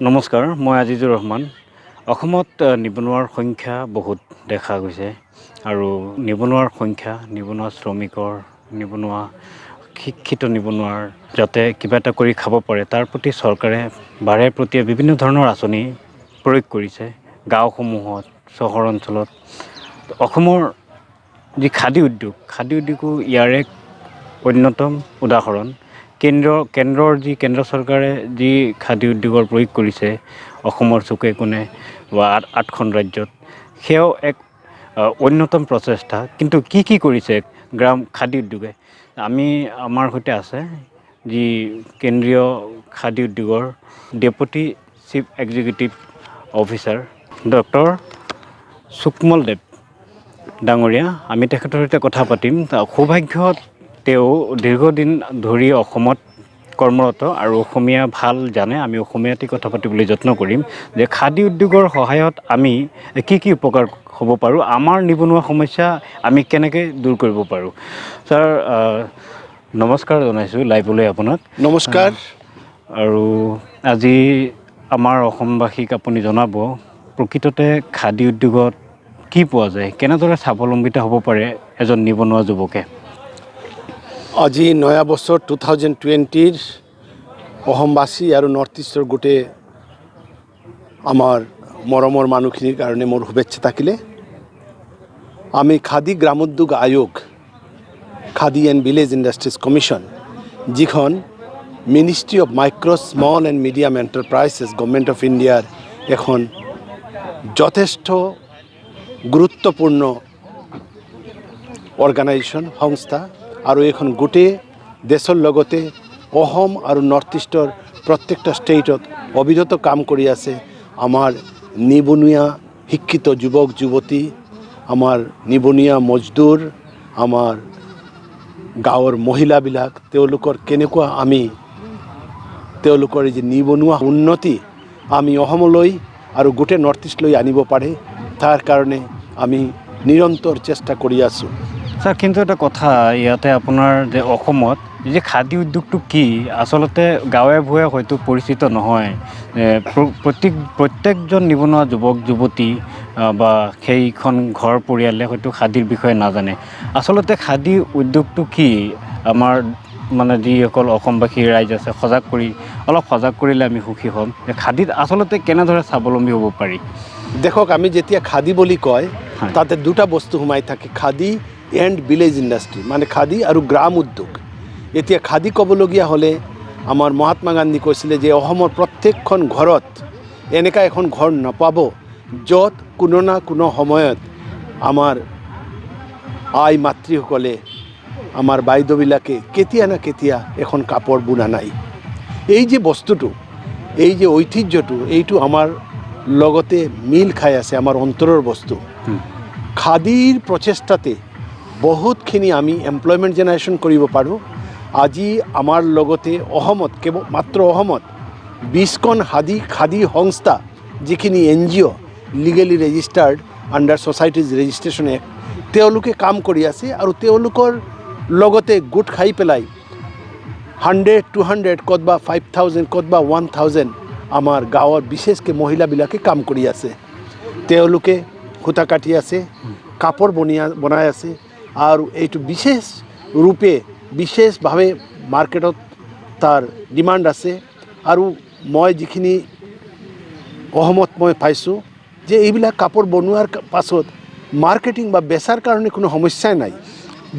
নমস্কাৰ, মই আজিজুৰ ৰহমান। অসমত নিবনুৱাৰ সংখ্যা বহুত দেখা গৈছে আৰু নিবনুৱাৰ সংখ্যা, নিবনুৱা শ্ৰমিকৰ, নিবনুৱা শিক্ষিত নিবনুৱাৰ যাতে কিবা এটা কৰি খাব পাৰে তাৰ প্ৰতি চৰকাৰে বাৰে প্ৰতিয়ে বিভিন্ন ধৰণৰ আঁচনি প্ৰয়োগ কৰিছে। গাঁওসমূহত, চহৰ অঞ্চলত অসমৰ যি খাদী উদ্যোগো ইয়াৰ এক অন্যতম উদাহৰণ। কেন্দ্ৰৰ কেন্দ্ৰ চৰকাৰে যি খাদী উদ্যোগৰ প্ৰয়োগ কৰিছে অসমৰ চুকে কোণে বা 8খন ৰাজ্যত, সেয়াও এক অন্যতম প্ৰচেষ্টা। কিন্তু কি কৰিছে খাদী উদ্যোগে? আমাৰ সৈতে আছে যি কেন্দ্ৰীয় খাদী উদ্যোগৰ deputy chief executive officer doctor Sukamal Dev ডাঙৰীয়া। আমি তেখেতৰ সৈতে কথা পাতিম। সৌভাগ্য, তেওঁ দীৰ্ঘদিন ধৰি অসমত কৰ্মৰত আৰু অসমীয়া ভাল জানে। আমি অসমীয়াতে কথা পাতিবলৈ যত্ন কৰিম যে খাদী উদ্যোগৰ সহায়ত আমি কি উপকাৰ হ'ব পাৰোঁ, আমাৰ নিবনুৱা সমস্যা আমি কেনেকৈ দূৰ কৰিব পাৰোঁ। ছাৰ, নমস্কাৰ জনাইছোঁ লাইভলৈ আপোনাক। নমস্কাৰ। আৰু আজি আমাৰ অসমবাসীক আপুনি জনাব প্ৰকৃততে খাদী উদ্যোগত কি পোৱা যায়, কেনেদৰে স্বাৱলম্বিত হ'ব পাৰে এজন নিবনুৱা যুৱকে। আজি নয়া বছৰ 2020 অসমবাসী আৰু নৰ্থ ইষ্টৰ গোটেই আমাৰ মৰমৰ মানুহখিনিৰ কাৰণে মোৰ শুভেচ্ছা থাকিলে। আমি Khadi Gramodyog Ayog, Khadi and village industries commission, যিখন ministry of micro' small and medium enterprises government of ইণ্ডিয়াৰ এখন যথেষ্ট গুৰুত্বপূৰ্ণ অৰ্গেনাইজেশ্যন, সংস্থা, আৰু এইখন গোটেই দেশৰ লগতে অসম আৰু নৰ্থ ইষ্টৰ প্ৰত্যেকটা ষ্টেটত অবিৰত কাম কৰি আছে। আমাৰ নিবনুৱা শিক্ষিত যুৱক যুৱতী, আমাৰ নিবনুৱা মজদুৰ, আমাৰ গাঁৱৰ মহিলাবিলাক, তেওঁলোকৰ কেনেকুৱা আমি তেওঁলোকৰ যি নিবনুৱা উন্নতি আমি অসমলৈ আৰু গোটেই নৰ্থ ইষ্টলৈ আনিব পাৰে, তাৰ কাৰণে আমি নিৰন্তৰ চেষ্টা কৰি আছোঁ। ছাৰ, কিন্তু এটা কথা ইয়াতে আপোনাৰ যে অসমত যে খাদী উদ্যোগটো কি, আচলতে গাঁৱে ভূঞে হয়তো পৰিচিত নহয়। প্ৰত্যেকজন নিবনুৱা যুৱক যুৱতী বা সেইখন ঘৰ পৰিয়ালে হয়তো খাদীৰ বিষয়ে নাজানে। আচলতে খাদী উদ্যোগটো কি, আমাৰ যিসকল অসমবাসী ৰাইজ আছে অলপ সজাগ কৰিলে আমি সুখী হ'ম যে খাদীত আচলতে কেনেদৰে স্বাৱলম্বী হ'ব পাৰি। দেখক, আমি যেতিয়া খাদী বুলি কয় তাতে দুটা বস্তু সোমাই থাকে, খাদী এণ্ড ভিলেজ ইণ্ডাষ্ট্ৰি, মানে খাদী আৰু গ্ৰাম উদ্যোগ। এতিয়া খাদী ক'বলগীয়া হ'লে আমাৰ মহাত্মা গান্ধী কৈছিলে যে অসমৰ প্ৰত্যেকখন ঘৰত এনেকুৱা এখন ঘৰ নাপাব য'ত কোনো না কোনো সময়ত আমাৰ আই মাতৃসকলে, আমাৰ বাইদেউবিলাকে কেতিয়া না কেতিয়া এখন কাপোৰ বুনা নাই। এই যে বস্তুটো, এই যে ঐতিহ্যটো, এইটো আমাৰ লগতে মিল খাই আছে, আমাৰ অন্তৰৰ বস্তু। খাদীৰ প্ৰচেষ্টাতে বহুতখিনি আমি এমপ্লয়মেণ্ট জেনেৰেশ্যন কৰিব পাৰোঁ। আজি আমাৰ লগতে অসমত, মাত্ৰ অসমত 20খন খাদী সংস্থা, যিখিনি NGO legally registered under societies registration act, তেওঁলোকে কাম কৰি আছে। আৰু তেওঁলোকৰ লগতে গোট খাই পেলাই 100, 200, ক'তবা 5000, ক'তবা 1000 আমাৰ গাঁৱৰ বিশেষকৈ মহিলাবিলাকে কাম কৰি আছে। তেওঁলোকে সূতা কাটি আছে, কাপোৰ বনাই আছে, আৰু এইটো বিশেষভাৱে মাৰ্কেটত তাৰ ডিমাণ্ড আছে। আৰু মই যিখিনি অসমত মই পাইছোঁ যে এইবিলাক কাপোৰ বনোৱাৰ পাছত মাৰ্কেটিং বা বেচাৰ কাৰণে কোনো সমস্যাই নাই,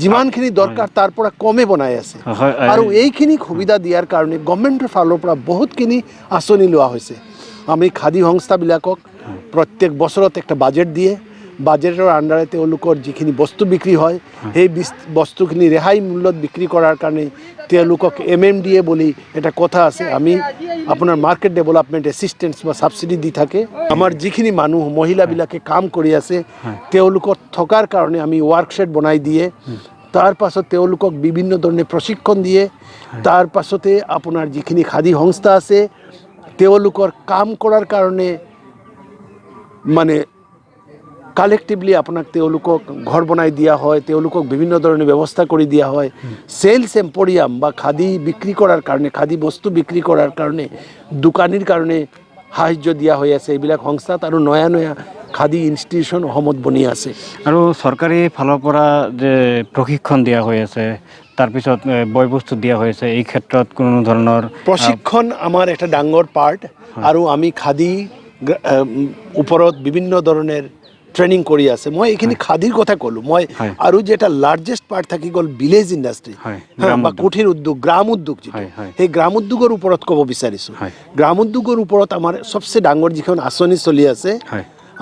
যিমানখিনি দৰকাৰ তাৰ পৰা কমে বনাই আছে। আৰু এইখিনি সুবিধা দিয়াৰ কাৰণে গভৰ্ণমেণ্টৰ ফালৰ পৰা বহুতখিনি আঁচনি লোৱা হৈছে। আমি খাদী সংস্থাবিলাকক প্ৰত্যেক বছৰত একটা বাজেট দিয়ে, বাজেটৰ আণ্ডাৰে তেওঁলোকৰ যিখিনি বস্তু বিক্ৰী হয় সেই বস্তুখিনি ৰেহাই মূল্যত বিক্ৰী কৰাৰ কাৰণে তেওঁলোকক MMDA বুলি এটা কথা আছে, আমি আপোনাৰ মাৰ্কেট ডেভেলপমেণ্ট এছিষ্টেঞ্চ বা ছাবচিডি দি থাকে। আমাৰ যিখিনি মহিলাবিলাকে কাম কৰি আছে তেওঁলোকৰ থকাৰ কাৰণে আমি ৱৰ্কশ্বপ বনাই দিয়ে, তাৰ পাছত তেওঁলোকক বিভিন্ন ধৰণে প্ৰশিক্ষণ দিয়ে। তাৰ পাছতে আপোনাৰ যিখিনি খাদী সংস্থা আছে তেওঁলোকৰ কাম কৰাৰ কাৰণে মানে কালেক্টিভলি আপোনাক তেওঁলোকক ঘৰ বনাই দিয়া হয়, তেওঁলোকক বিভিন্ন ধৰণে ব্যৱস্থা কৰি দিয়া হয়। চেলছ এম্পৰিয়াম বা খাদী বিক্ৰী কৰাৰ কাৰণে, খাদী বস্তু বিক্ৰী কৰাৰ কাৰণে দোকানীৰ কাৰণে সাহায্য দিয়া হৈ আছে এইবিলাক সংস্থাত আৰু নয়া নয়া খাদী ইনষ্টিটিউশ্যন অসমত বনি আছে আৰু চৰকাৰী ফালৰ পৰা যে প্ৰশিক্ষণ দিয়া হৈ আছে তাৰপিছত বয় বস্তু দিয়া হৈ আছে এই ক্ষেত্ৰত কোনো ধৰণৰ প্ৰশিক্ষণ আমাৰ এটা ডাঙৰ পাৰ্ট আৰু আমি খাদী ওপৰত বিভিন্ন ধৰণৰ ট্ৰেইনিং কৰি আছে মই এইখিনি খাদীৰ কথা ক'লোঁ মই আৰু যেটা লাৰ্জেষ্ট পাৰ্ট থাকি গ'ল ভিলেজ ইণ্ডাষ্ট্ৰী বা কুঠিৰ উদ্যোগ গ্ৰাম উদ্যোগ যিটো সেই গ্ৰাম উদ্যোগৰ ওপৰত ক'ব বিচাৰিছোঁ গ্ৰাম উদ্যোগৰ ওপৰত আমাৰ চবচে ডাঙৰ যিখন আঁচনি চলি আছে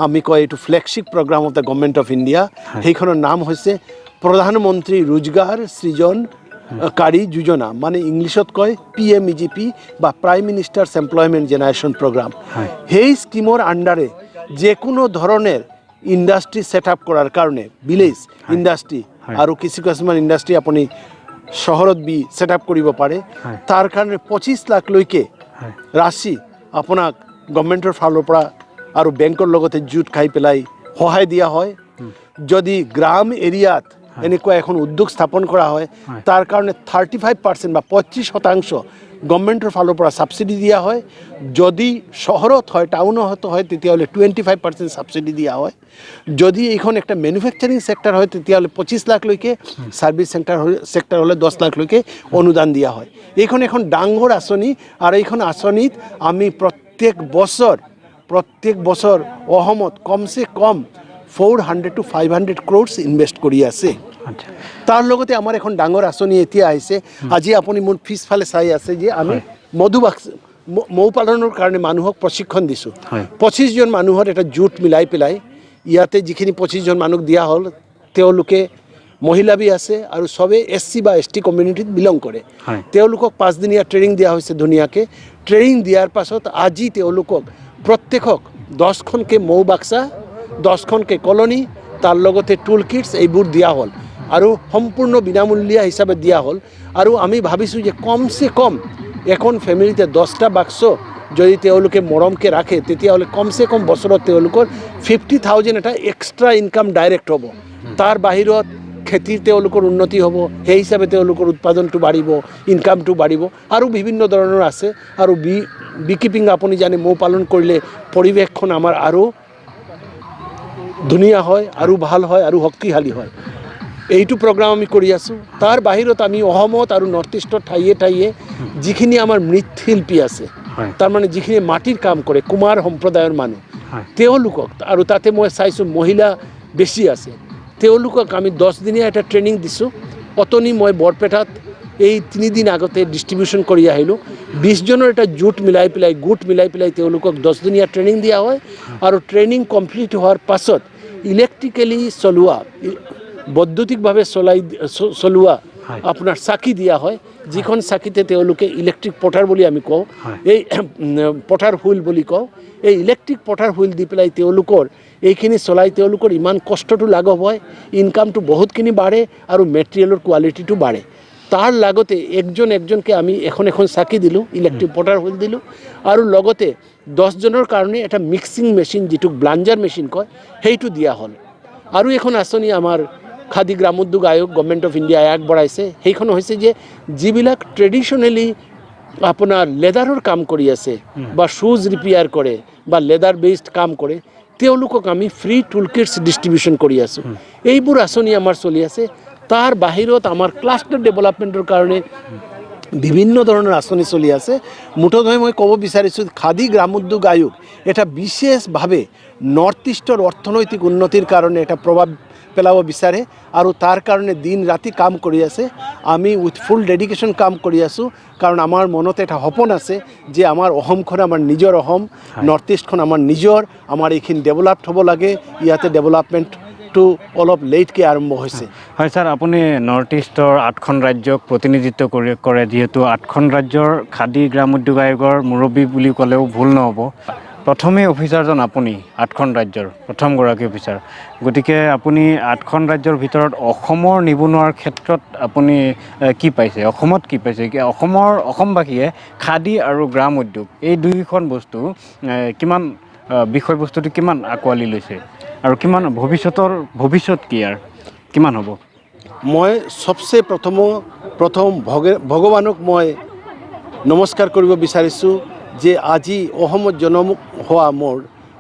আমি কয় এইটো flagship programme of the government of India সেইখনৰ নাম হৈছে প্ৰধানমন্ত্ৰী ৰোজগাৰ সৃজনকাৰী যোজনা মানে ইংলিছত কয় PMEGP বা prime minister's employment generation programme সেই স্কিমৰ আণ্ডাৰে যিকোনো ধৰণৰ ইণ্ডাষ্ট্ৰী ছেট আপ কৰাৰ কাৰণে ভিলেজ ইণ্ডাষ্ট্ৰী আৰু কিছুমান ইণ্ডাষ্ট্ৰী আপুনি চহৰত ছেট আপ কৰিব পাৰে তাৰ কাৰণে 25 লাখলৈকে ৰাশি আপোনাক গভৰ্ণমেণ্টৰ ফালৰ পৰা আৰু বেংকৰ লগতে জুট খাই পেলাই সহায় দিয়া হয় যদি গ্ৰাম এৰিয়াত এনেকুৱা এখন উদ্যোগ স্থাপন কৰা হয় তাৰ কাৰণে 35% বা 25% গভৰ্ণমেণ্টৰ ফালৰ পৰা ছাবচিডি দিয়া হয় যদি চহৰত হয় টাউনত হয় তেতিয়াহ'লে 25% ছাবচিডি দিয়া হয় যদি এইখন একটা মেনুফেকচাৰিং সেক্টৰ হয় তেতিয়াহ'লে 25 লাখলৈকে সাৰ্ভিস সেক্টৰ হ'লে 10 লাখলৈকে অনুদান দিয়া হয় এইখন এখন ডাঙৰ আঁচনি আৰু এইখন আঁচনিত আমি প্ৰত্যেক বছৰ অসমত কমসে কম 400 to 500 crores ইনভেষ্ট কৰি আছে তাৰ লগতে আমাৰ এখন ডাঙৰ আঁচনি এতিয়া আহিছে আজি আপুনি মোৰ পিছফালে চাই আছে যে আমি মৌ পালনৰ কাৰণে মানুহক প্ৰশিক্ষণ দিছোঁ 25 জন মানুহৰ এটা জুট মিলাই পেলাই ইয়াতে যিখিনি 25 জন মানুহ দিয়া হ'ল তেওঁলোকে মহিলা বি আছে আৰু সবে SC বা ST কমিউনিটিত বিলং কৰে তেওঁলোকক 5 দিনীয়া ট্ৰেইনিং দিয়া হৈছে ধুনীয়াকৈ ট্ৰেইনিং দিয়াৰ পাছত আজি তেওঁলোকক প্ৰত্যেকক 10খনকৈ মৌ বাক্সা 10খনকৈ কলনী তাৰ লগতে টুল কিটছ এইবোৰ দিয়া হ'ল আৰু সম্পূৰ্ণ বিনামূলীয়া হিচাপে দিয়া হ'ল আৰু আমি ভাবিছোঁ যে কমসে কম এখন ফেমিলিতে 10টা বাক্স যদি তেওঁলোকে মৰমকৈ ৰাখে তেতিয়াহ'লে কমসে কম বছৰত তেওঁলোকৰ 50,000 এটা এক্সট্ৰা ইনকাম ডাইৰেক্ট হ'ব তাৰ বাহিৰত খেতিৰ তেওঁলোকৰ উন্নতি হ'ব সেই হিচাপে তেওঁলোকৰ উৎপাদনটো বাঢ়িব ইনকামটো বাঢ়িব আৰু বিভিন্ন ধৰণৰ আছে আৰু বিকিপিং আপুনি জানে মৌ পালন কৰিলে পৰিৱেশখন আমাৰ আৰু ধুনীয়া হয় আৰু ভাল হয় আৰু শক্তিশালী হয় এইটো প্ৰগ্ৰাম আমি কৰি আছোঁ তাৰ বাহিৰত আমি অসমত আৰু নৰ্থ ইষ্টৰ ঠাইয়ে যিখিনি আমাৰ মৃৎশিল্পী আছে তাৰমানে যিখিনি মাটিৰ কাম কৰে কুমাৰ সম্প্ৰদায়ৰ মানুহ তেওঁলোকক আৰু তাতে মই চাইছোঁ মহিলা বেছি আছে তেওঁলোকক আমি 10 দিনীয়া এটা ট্ৰেইনিং দিছোঁ অতনি মই বৰপেটাত এই 3 দিন আগতে ডিষ্ট্ৰিবিউশ্যন কৰি আহিলোঁ 20 জনৰ এটা গোট মিলাই পেলাই তেওঁলোকক 10 দিনীয়া ট্ৰেইনিং দিয়া হয় আৰু ট্ৰেইনিং কমপ্লিট হোৱাৰ পাছত ইলেক্ট্ৰিকেলি চলোৱা বৈদ্যুতিকভাৱে চলোৱা আপোনাৰ চাকি দিয়া হয় যিখন চাকিতে তেওঁলোকে ইলেক্ট্ৰিক পটাৰ বুলি আমি কওঁ এই পটাৰ হুইল বুলি কওঁ এই ইলেক্ট্ৰিক পটাৰ হুইল দি পেলাই তেওঁলোকৰ এইখিনি চলাই তেওঁলোকৰ ইমান কষ্টটো লাঘৱ হয় ইনকামটো বহুতখিনি বাঢ়ে আৰু মেটেৰিয়েলৰ কোৱালিটিটো বাঢ়ে তাৰ লগতে একজনকে আমি এখন চাকি দিলোঁ ইলেক্ট্ৰিক পটাৰ হুইল দিলোঁ আৰু লগতে 10 জনৰ কাৰণে এটা মিক্সিং মেচিন যিটো ব্লাঞ্জাৰ মেচিন কয় সেইটো দিয়া হ'ল আৰু এখন আঁচনি আমাৰ খাদী গ্ৰাম উদ্যোগ আয়োগ গভৰ্ণমেণ্ট অফ ইণ্ডিয়াই আগবঢ়াইছে সেইখন হৈছে যে যিবিলাক ট্ৰেডিশ্যনেলি আপোনাৰ লেদাৰৰ কাম কৰি আছে বা শ্বুজ ৰিপেয়াৰ কৰে বা লেদাৰ বেছড কাম কৰে তেওঁলোকক আমি ফ্ৰী টুল কিটছ ডিষ্ট্ৰিবিউশ্যন কৰি আছোঁ এইবোৰ আঁচনি আমাৰ চলি আছে তাৰ বাহিৰত আমাৰ ক্লাষ্টাৰ ডেভেলপমেণ্টৰ কাৰণে বিভিন্ন ধৰণৰ আঁচনি চলি আছে মুঠতে মই ক'ব বিচাৰিছোঁ খাদী গ্ৰাম উদ্যোগ আয়োগ এটা বিশেষভাৱে নৰ্থ ইষ্টৰ অৰ্থনৈতিক উন্নতিৰ কাৰণে এটা প্ৰভাৱ পেলাব বিচাৰে আৰু তাৰ কাৰণে দিন ৰাতি কাম কৰি আছে আমি উইথ ফুল ডেডিকেশ্যন কাম কৰি আছোঁ কাৰণ আমাৰ মনত এটা সপোন আছে যে আমাৰ অসমখন আমাৰ নিজৰ অসম নৰ্থ ইষ্টখন আমাৰ নিজৰ আমাৰ এইখিনি ডেভেলপড হ'ব লাগে ইয়াতে ডেভেলপমেণ্টটো অলপ লেটকৈ আৰম্ভ হৈছে হয় ছাৰ আপুনি নৰ্থ ইষ্টৰ 8খন ৰাজ্যক প্ৰতিনিধিত্ব কৰে যিহেতু 8খন ৰাজ্যৰ খাদী গ্ৰাম উদ্যোগ আয়োগৰ মুৰব্বী বুলি ক'লেও ভুল নহ'ব প্ৰথমে অফিচাৰজন আপুনি 8খন ৰাজ্যৰ প্ৰথমগৰাকী অফিচাৰ গতিকে আপুনি 8খন ৰাজ্যৰ ভিতৰত অসমৰ নিবনুৱাৰ ক্ষেত্ৰত আপুনি কি পাইছে অসমত কি পাইছে অসমবাসীয়ে খাদী আৰু গ্ৰাম উদ্যোগ এই দুইখন বস্তু কিমান বিষয়বস্তুটো কিমান আঁকোৱালি লৈছে আৰু কিমান ভৱিষ্যত কি আৰু কিমান হ'ব মই সবচে প্ৰথম ভগৱানক মই নমস্কাৰ কৰিব বিচাৰিছোঁ যে আজি অসমত জন্ম হোৱা মোৰ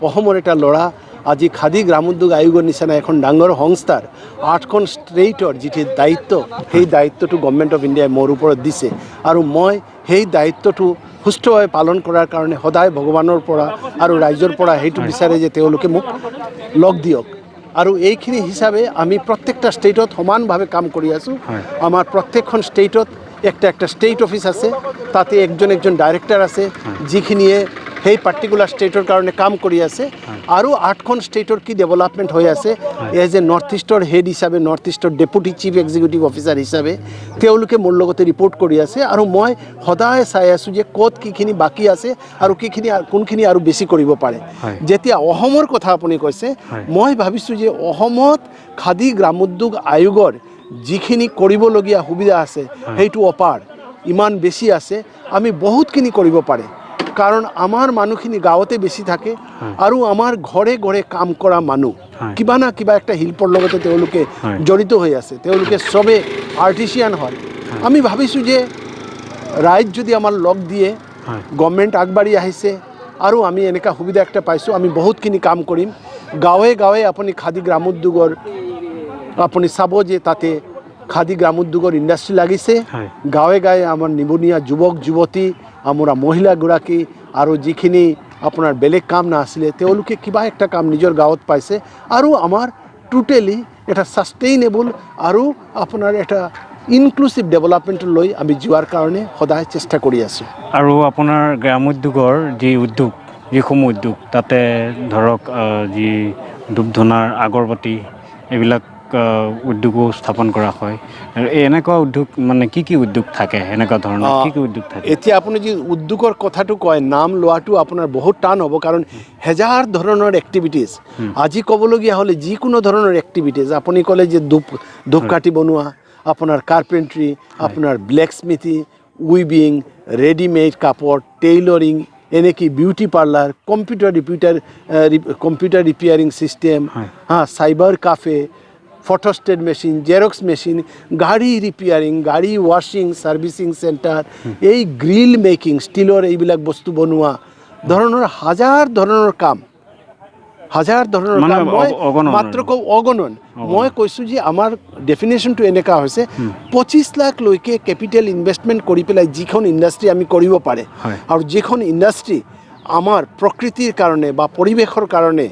অসমৰ এটা ল'ৰা আজি খাদী গ্ৰামোদ্যোগ আয়োগৰ নিচিনা এখন ডাঙৰ সংস্থাৰ 8খন ষ্টেটৰ যিটো দায়িত্ব সেই দায়িত্বটো গভৰ্ণমেণ্ট অফ ইণ্ডিয়াই মোৰ ওপৰত দিছে আৰু মই সেই দায়িত্বটো সুস্থভাৱে পালন কৰাৰ কাৰণে সদায় ভগৱানৰ পৰা আৰু ৰাইজৰ পৰা সেইটো বিচাৰে যে তেওঁলোকে মোক লগ দিয়ক আৰু এইখিনি হিচাপে আমি প্ৰত্যেকটা ষ্টেটত সমানভাৱে কাম কৰি আছোঁ আমাৰ প্ৰত্যেকখন ষ্টেটত একটা ষ্টেট অফিচ আছে তাতে একজন ডাইৰেক্টৰ আছে যিখিনিয়ে সেই পাৰ্টিকুলাৰ ষ্টেটৰ কাৰণে কাম কৰি আছে আৰু 8খন ষ্টেটৰ কি ডেভেলপমেণ্ট হৈ আছে এজ এ নৰ্থ ইষ্টৰ হেড হিচাপে নৰ্থ ইষ্টৰ ডেপুটি চিফ এক্সিকিউটিভ অফিচাৰ হিচাপে তেওঁলোকে মোৰ লগতে ৰিপৰ্ট কৰি আছে আৰু মই সদায় চাই আছোঁ যে ক'ত কিখিনি বাকী আছে আৰু কোনখিনি আৰু বেছি কৰিব পাৰে যেতিয়া অসমৰ কথা আপুনি কৈছে মই ভাবিছোঁ যে অসমত খাদী গ্ৰামোদ্যোগ আয়োগৰ যিখিনি কৰিবলগীয়া সুবিধা আছে সেইটো অপাৰ ইমান বেছি আছে আমি বহুতখিনি কৰিব পাৰে কাৰণ আমাৰ মানুহখিনি গাঁৱতে বেছি থাকে আৰু আমাৰ ঘৰে ঘৰে কাম কৰা মানুহ কিবা না কিবা একটা শিল্পৰ লগতে তেওঁলোকে জড়িত হৈ আছে তেওঁলোকে চবে আৰ্টিচিয়ান হয় আমি ভাবিছোঁ যে ৰাইজ যদি আমাৰ লগ দিয়ে গভৰ্ণমেণ্ট আগবাঢ়ি আহিছে আৰু আমি এনেকুৱা সুবিধা একটা পাইছোঁ আমি বহুতখিনি কাম কৰিম গাঁৱে গাঁৱে আপুনি খাদী গ্ৰামোদ্যোগৰ আপুনি চাব যে তাতে খাদী গ্ৰামোদ্যোগৰ ইণ্ডাষ্ট্ৰি লাগিছে গাঁৱে গাঁৱে আমাৰ নিবনুৱা যুৱক যুৱতী আমাৰ মহিলাগৰাকী আৰু যিখিনি আপোনাৰ বেলেগ কাম নাছিলে তেওঁলোকে কিবা একটা কাম নিজৰ গাঁৱত পাইছে আৰু আমাৰ টোটেলি এটা সাষ্টেইনেবল আৰু আপোনাৰ এটা ইনক্লুসিভ ডেভেলপমেণ্ট লৈ আমি যোৱাৰ কাৰণে সদায় চেষ্টা কৰি আছোঁ আৰু আপোনাৰ গ্ৰামোদ্যোগৰ যিসমূহ উদ্যোগ তাতে ধৰক যি ধূপ-ধূনাৰ আগৰবাতি এইবিলাক উদ্যোগো স্থাপন কৰা হয় আৰু এনেকুৱা উদ্যোগ মানে কি উদ্যোগ থাকে এনেকুৱা ধৰণৰ কি উদ্যোগ থাকে এতিয়া আপুনি যি উদ্যোগৰ কথাটো কয় নাম লোৱাটো আপোনাৰ বহুত টান হ'ব কাৰণ হেজাৰ ধৰণৰ এক্টিভিটিজ আজি ক'বলগীয়া হ'লে যিকোনো ধৰণৰ এক্টিভিটিজ আপুনি ক'লে যে ধূপকাঠি বনোৱা আপোনাৰ কাৰ্পেণ্ট্ৰি আপোনাৰ ব্লেকস্মিথি উইভিং ৰেডিমেড কাপড় টেইলৰিং এনেকি beauty parlour computer repairing system cyber cafe photostat machine Xerox machine গাড়ী ৰিপেয়াৰিং গাড়ী ৱাশ্বিং ছাৰ্ভিচিং চেণ্টাৰ এই গ্ৰিল মেকিং ষ্টিলৰ এইবিলাক বস্তু বনোৱা ধৰণৰ হাজাৰ ধৰণৰ কাম মই মাত্ৰ অগণন মই কৈছোঁ যে আমাৰ ডেফিনেশ্যনটো এনেকুৱা হৈছে 25 লাখলৈকে কেপিটেল ইনভেষ্টমেণ্ট কৰি পেলাই যিখন ইণ্ডাষ্ট্ৰি আমি কৰিব পাৰে আৰু যিখন ইণ্ডাষ্ট্ৰি আমাৰ প্ৰকৃতিৰ কাৰণে বা পৰিৱেশৰ কাৰণে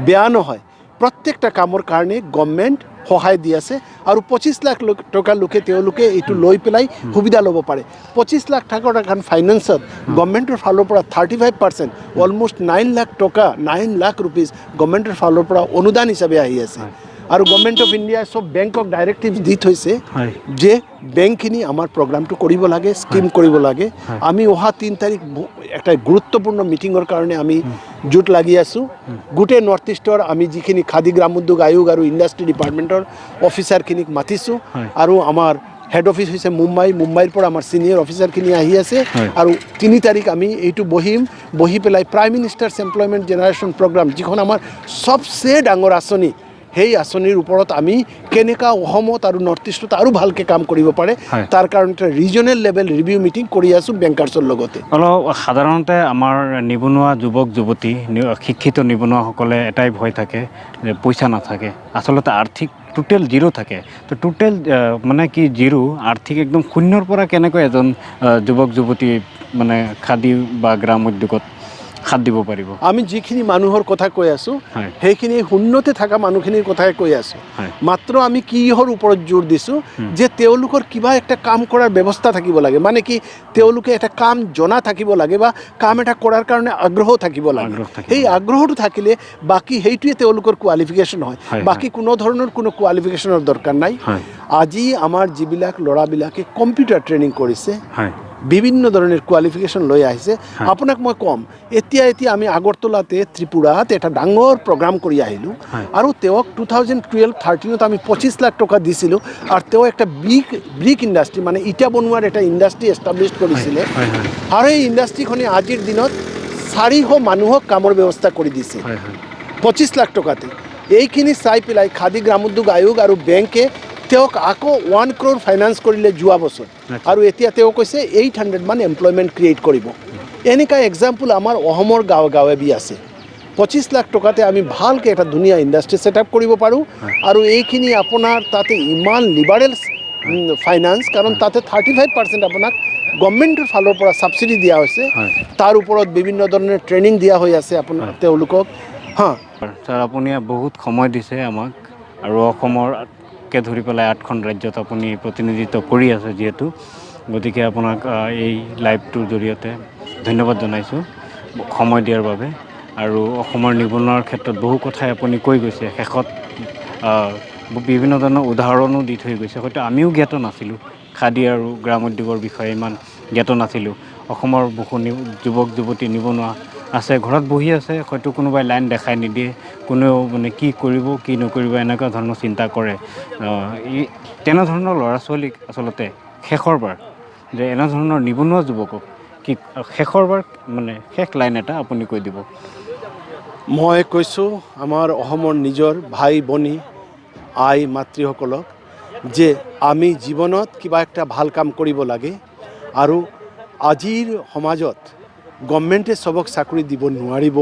বেয়া নহয় প্ৰত্যেকটা কামৰ কাৰণে গভৰ্ণমেণ্ট সহায় দি আছে আৰু 25 লাখ টকা লোকে তেওঁলোকে এইটো লৈ পেলাই সুবিধা ল'ব পাৰে 25 লাখ টকাৰ এখন ফাইনেন্সত গভৰ্ণমেণ্টৰ ফালৰ পৰা 35% অলমোষ্ট 9 লাখ টকা 9 লাখ ৰুপিজ গভৰ্ণমেণ্টৰ ফালৰ পৰা অনুদান হিচাপে আহি আছে আৰু গভৰ্ণমেণ্ট অফ ইণ্ডিয়াই সব বেংকক ডাইৰেক্টিভছ দি থৈছে যে বেংকখিনি আমাৰ প্ৰগ্ৰামটো কৰিব লাগে স্কিম কৰিব লাগে আমি অহা 3 তাৰিখ একটা গুৰুত্বপূৰ্ণ মিটিঙৰ কাৰণে আমি জোট লাগি আছোঁ গোটেই নৰ্থ ইষ্টৰ আমি যিখিনি খাদী গ্ৰামোদ্যোগ আয়োগ আৰু ইণ্ডাষ্ট্ৰি ডিপাৰ্টমেণ্টৰ অফিচাৰখিনিক মাতিছোঁ আৰু আমাৰ হেড অফিচ হৈছে মুম্বাইৰ পৰা আমাৰ ছিনিয়ৰ অফিচাৰখিনি আহি আছে আৰু 3 তাৰিখ আমি এইটো বহি পেলাই prime minister's employment generation programme যিখন আমাৰ সবচে ডাঙৰ আঁচনি সেই আঁচনিৰ ওপৰত আমি কেনেকা অসমত আৰু নৰ্থ ইষ্টত আৰু ভালকৈ কাম কৰিব পাৰে তাৰ কাৰণে ৰিজনেল লেভেল ৰিভিউ মিটিং কৰি আছোঁ বেংকাৰ্ছৰ লগতে অলপ সাধাৰণতে আমাৰ নিবনুৱা যুৱক যুৱতী শিক্ষিত নিবনুৱাসকলে এটাই ভয় থাকে যে পইচা নাথাকে আচলতে আৰ্থিক টোটেল জিৰ' থাকে তো টোটেল মানে কি জিৰ' আৰ্থিক একদম শূন্যৰ পৰা কেনেকৈ এজন যুৱক যুৱতী মানে খাদী বা গ্ৰাম উদ্যোগত হাত দিব পাৰিব আমি যিখিনি মানুহৰ কথা কৈ আছোঁ সেইখিনি শূন্যতে থকা মানুহখিনিৰ কথাই কৈ আছোঁ মাত্ৰ আমি কিহৰ ওপৰত জোৰ দিছোঁ যে তেওঁলোকৰ কিবা একটা কাম কৰাৰ ব্যৱস্থা থাকিব লাগে মানে কি তেওঁলোকে এটা কাম জনা থাকিব লাগে বা কাম এটা কৰাৰ কাৰণে আগ্ৰহ থাকিব লাগে সেই আগ্ৰহটো থাকিলে বাকী সেইটোৱে তেওঁলোকৰ কোৱালিফিকেশ্যন হয় বাকী কোনো ধৰণৰ কোনো কোৱালিফিকেশ্যনৰ দৰকাৰ নাই আজি আমাৰ যিবিলাক ল'ৰাবিলাকে কম্পিউটাৰ ট্ৰেইনিং কৰিছে বিভিন্ন ধৰণৰ কোৱালিফিকেশ্যন লৈ আহিছে আপোনাক মই কম এতিয়া আমি আগৰতলাতে ত্ৰিপুৰাত এটা ডাঙৰ প্ৰগ্ৰাম কৰি আহিলোঁ আৰু তেওঁক 2012-13ত আমি 25 লাখ টকা দিছিলোঁ আৰু তেওঁ একটা ব্ৰিক ইণ্ডাষ্ট্ৰি মানে ইটা বনোৱাৰ এটা ইণ্ডাষ্ট্ৰি এষ্টাব্লিছ কৰিছিলে আৰু এই ইণ্ডাষ্ট্ৰিখনে আজিৰ দিনত 400 মানুহক কামৰ ব্যৱস্থা কৰি দিছে 25 লাখ টকাতে এইখিনি চাই পেলাই খাদী গ্ৰামোদ্যোগ আয়োগ আৰু বেংকে তেওঁক আকৌ 1 crore ফাইনেন্স কৰিলে যোৱা বছৰ আৰু এতিয়া তেওঁ কৈছে 800 মান এমপ্লয়মেণ্ট ক্ৰিয়েট কৰিব এনেকুৱা এক্সাম্পল আমাৰ অসমৰ গাঁৱে গাঁৱে বি আছে 25 লাখ টকাতে আমি ভালকৈ এটা ধুনীয়া ইণ্ডাষ্ট্ৰি ছেট আপ কৰিব পাৰোঁ আৰু এইখিনি আপোনাৰ তাতে ইমান লিবাৰেল ফাইনেন্স কাৰণ তাতে 35% আপোনাক গভৰ্ণমেণ্টৰ ফালৰ পৰা ছাবচিডি দিয়া হৈছে তাৰ ওপৰত বিভিন্ন ধৰণৰ ট্ৰেইনিং দিয়া হৈ আছে আপোনাৰ তেওঁলোকক ছাৰ আপুনি বহুত সময় দিছে আমাক আৰু অসমৰকে ধৰি পেলাই 8খন ৰাজ্যত আপুনি প্ৰতিনিধিত্ব কৰি আছে যিহেতু গতিকে আপোনাক এই লাইভটোৰ জৰিয়তে ধন্যবাদ জনাইছোঁ সময় দিয়াৰ বাবে আৰু অসমৰ নিবনুৱাৰ ক্ষেত্ৰত বহু কথাই আপুনি কৈ গৈছে শেষত বিভিন্ন ধৰণৰ উদাহৰণো দি থৈ গৈছে হয়তো আমিও জ্ঞাত নাছিলোঁ খাদী আৰু গ্ৰাম উদ্যোগৰ বিষয়ে ইমান জ্ঞাত নাছিলোঁ অসমৰ বহু যুৱক যুৱতী নিবনুৱা আছে ঘৰত বহি আছে হয়তো কোনোবাই লাইন দেখাই নিদিয়ে কোনেও মানে কি কৰিব কি নকৰিব এনেকুৱা ধৰণৰ চিন্তা কৰে তেনেধৰণৰ ল'ৰা ছোৱালীক আচলতে শেষৰবাৰ যে এনেধৰণৰ নিবনুৱা যুৱকক কি শেষৰবাৰ মানে শেষ লাইন এটা আপুনি কৈ দিব মই কৈছোঁ আমাৰ অসমৰ নিজৰ ভাই ভনী আই মাতৃসকলক যে আমি জীৱনত কিবা একটা ভাল কাম কৰিব লাগে আৰু আজিৰ সমাজত গভৰ্ণমেণ্টে চবক চাকৰি দিব নোৱাৰিব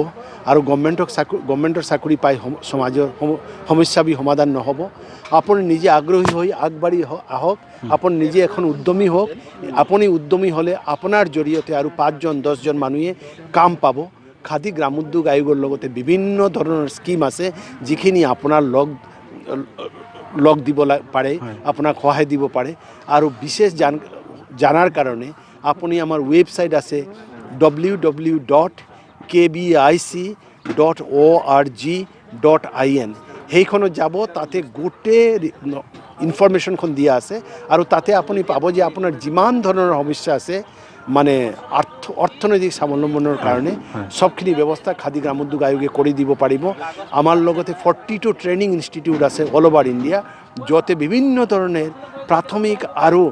আৰু গভৰ্ণমেণ্টৰ চাকৰি পাই সমাজৰ সমস্যাবি সমাধান নহ'ব আপুনি নিজে আগ্ৰহী হৈ আগবাঢ়ি আহক আপুনি নিজে এখন উদ্যমী হওক আপুনি উদ্যমী হ'লে আপোনাৰ জৰিয়তে আৰু 5জন 10জন মানুহে কাম পাব খাদী গ্ৰাম উদ্যোগ আয়োগৰ লগতে বিভিন্ন ধৰণৰ স্কিম আছে যিখিনি আপোনাৰ লগ দিব পাৰে আপোনাক সহায় দিব পাৰে আৰু বিশেষ জানাৰ কাৰণে আপুনি আমাৰ ৱেবছাইট আছে www.kbic.org.in সেইখনত যাব তাতে গোটেই ইনফৰমেশ্যনখন দিয়া আছে আৰু তাতে আপুনি পাব যে আপোনাৰ যিমান ধৰণৰ সমস্যা আছে মানে অৰ্থনৈতিক স্বাৱলম্বনৰ কাৰণে সবখিনি ব্যৱস্থা খাদী গ্ৰাম উদ্যোগ আয়োগে কৰি দিব পাৰিব আমাৰ লগতে 42 ট্ৰেইনিং ইনষ্টিটিউট আছে অল ওভাৰ ইণ্ডিয়া য'তে বিভিন্ন ধৰণৰ প্ৰাথমিক আৰু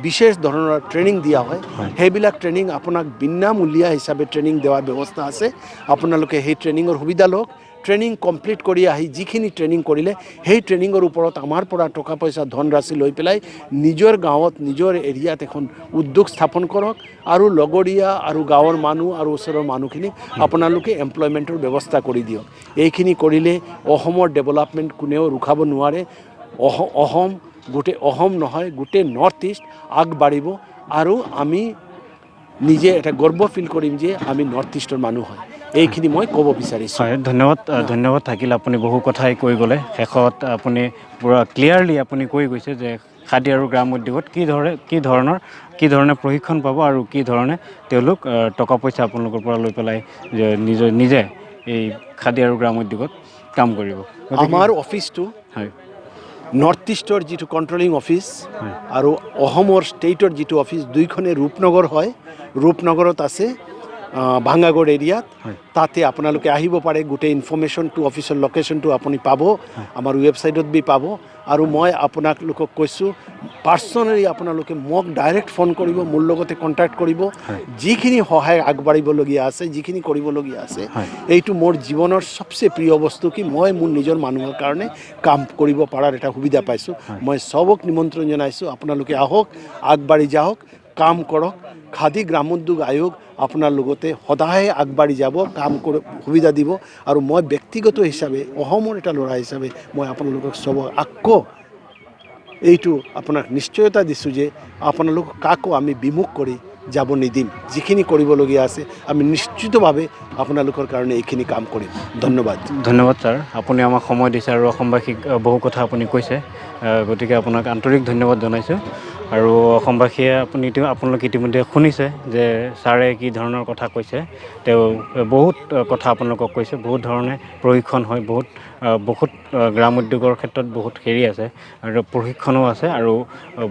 বিশেষ ধৰণৰ ট্ৰেইনিং দিয়া হয় সেইবিলাক ট্ৰেইনিং আপোনাক বিনামূলীয়া হিচাপে ট্ৰেইনিং দেৱাৰ ব্যৱস্থা আছে আপোনালোকে সেই ট্ৰেইনিঙৰ সুবিধা লওক ট্ৰেইনিং কমপ্লিট কৰি আহি যিখিনি ট্ৰেইনিং কৰিলে সেই ট্ৰেইনিঙৰ ওপৰত আমাৰ পৰা টকা পইচা ধনৰাশি লৈ পেলাই নিজৰ গাঁৱত নিজৰ এৰিয়াত এখন উদ্যোগ স্থাপন কৰক আৰু লগৰীয়া আৰু গাঁৱৰ মানুহ আৰু ওচৰৰ মানুহখিনিক আপোনালোকে এমপ্লয়মেণ্টৰ ব্যৱস্থা কৰি দিয়ক এইখিনি কৰিলে অসমৰ ডেভেলপমেণ্ট কোনেও ৰখাব নোৱাৰে অসম গোটেই অসম নহয় গোটেই নৰ্থ ইষ্ট আগবাঢ়িব আৰু আমি নিজে এটা গৰ্ব ফিল কৰিম যে আমি নৰ্থ ইষ্টৰ মানুহ হয় এইখিনি মই ক'ব বিচাৰিছোঁ হয় ধন্যবাদ থাকিল আপুনি বহু কথাই কৈ গ'লে শেষত আপুনি পূৰা ক্লিয়াৰলি আপুনি কৈ গৈছে যে খাদী আৰু গ্ৰাম উদ্যোগত কি ধৰণে প্ৰশিক্ষণ পাব আৰু কি ধৰণে তেওঁলোক টকা পইচা আপোনালোকৰ পৰা লৈ পেলাই যে নিজে এই খাদী আৰু গ্ৰাম উদ্যোগত কাম কৰিব আমাৰ অফিচটো হয় নৰ্থ ইষ্টৰ যিটো কণ্ট্ৰলিং অফিচ আৰু অসমৰ ষ্টেটৰ যিটো অফিচ দুইখনে ৰূপনগৰ হয় ৰূপনগৰত আছে ভাঙাগড় এৰিয়াত তাতে আপোনালোকে আহিব পাৰে গোটেই ইনফৰমেশ্যনটো অফিচৰ লোকেশ্যনটো আপুনি পাব আমাৰ ৱেবছাইটত বি পাব আৰু মই আপোনালোকক কৈছোঁ পাৰ্চনেলি আপোনালোকে মোক ডাইৰেক্ট ফোন কৰিব মোৰ লগতে কণ্টেক্ট কৰিব যিখিনি সহায় আগবাঢ়িবলগীয়া আছে যিখিনি কৰিবলগীয়া আছে এইটো মোৰ জীৱনৰ চবচে প্ৰিয় বস্তু কি মই মোৰ নিজৰ মানুহৰ কাৰণে কাম কৰিব পৰাৰ এটা সুবিধা পাইছোঁ মই চবক নিমন্ত্ৰণ জনাইছোঁ আপোনালোকে আহক আগবাঢ়ি যাওক কাম কৰক খাদী গ্ৰাম উদ্যোগ আয়োগ আপোনাৰ লগতে সদায় আগবাঢ়ি যাব কাম সুবিধা দিব আৰু মই ব্যক্তিগত হিচাপে অসমৰ এটা ল'ৰা হিচাপে মই আপোনালোকক চবক আকৌ এইটো আপোনাক নিশ্চয়তা দিছোঁ যে আপোনালোক কাকো আমি বিমুখ কৰি যাব নিদিম যিখিনি কৰিবলগীয়া আছে আমি নিশ্চিতভাৱে আপোনালোকৰ কাৰণে এইখিনি কাম কৰিম ধন্যবাদ ছাৰ আপুনি আমাক সময় দিছে আৰু অসমবাসীক বহু কথা আপুনি কৈছে গতিকে আপোনাক আন্তৰিক ধন্যবাদ জনাইছোঁ আৰু অসমবাসীয়ে আপোনালোকে ইতিমধ্যে শুনিছে যে ছাৰে কি ধৰণৰ কথা কৈছে তেওঁ বহুত কথা আপোনালোকক কৈছে বহুত ধৰণে প্ৰশিক্ষণ হয় বহুত গ্ৰাম উদ্যোগৰ ক্ষেত্ৰত বহুত হেৰি আছে আৰু প্ৰশিক্ষণো আছে আৰু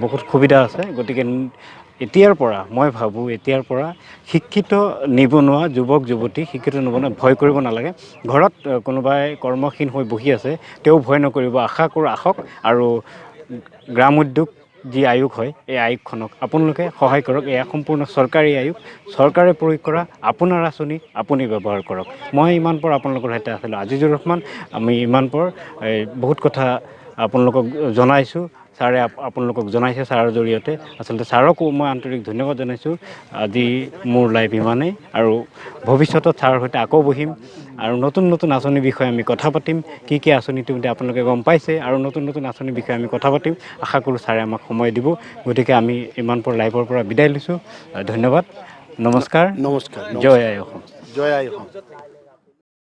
বহুত সুবিধা আছে গতিকে এতিয়াৰ পৰা মই ভাবোঁ শিক্ষিত নিবনুৱা যুৱক যুৱতী শিক্ষিত নিবনুৱা ভয় কৰিব নালাগে ঘৰত কোনোবাই কৰ্মহীন হৈ বহি আছে তেওঁ ভয় নকৰিব আহক আৰু গ্ৰাম উদ্যোগ যি আয়োগ হয় এই আয়োগখনক আপোনালোকে সহায় কৰক এয়া সম্পূৰ্ণ চৰকাৰী আয়োগ চৰকাৰে প্ৰয়োগ কৰা আপোনাৰ আঁচনি আপুনি ব্যৱহাৰ কৰক মই ইমান পৰ আপোনালোকৰ সৈতে আছিলোঁ আজিজুৰ ৰহমান আমি ইমান পৰ বহুত কথা আপোনালোকক জনাইছোঁ ছাৰে আপোনালোকক জনাইছে ছাৰৰ জৰিয়তে। আচলতে ছাৰকো মই আন্তৰিক ধন্যবাদ জনাইছোঁ। আজি মোৰ লাইভ ইমানেই, আৰু ভৱিষ্যতত ছাৰৰ সৈতে আকৌ বহিম আৰু নতুন নতুন আঁচনিৰ বিষয়ে আমি কথা পাতিম। কি আঁচনি ইতিমধ্যে আপোনালোকে গম পাইছে, আৰু নতুন নতুন আঁচনিৰ বিষয়ে আমি কথা পাতিম। আশা কৰোঁ ছাৰে আমাক সময় দিব। গতিকে আমি ইমানপৰ লাইভৰ পৰা বিদায় লৈছোঁ। ধন্যবাদ, নমস্কাৰ, নমস্কাৰ, জয় আই অসম। জয় আই অসম।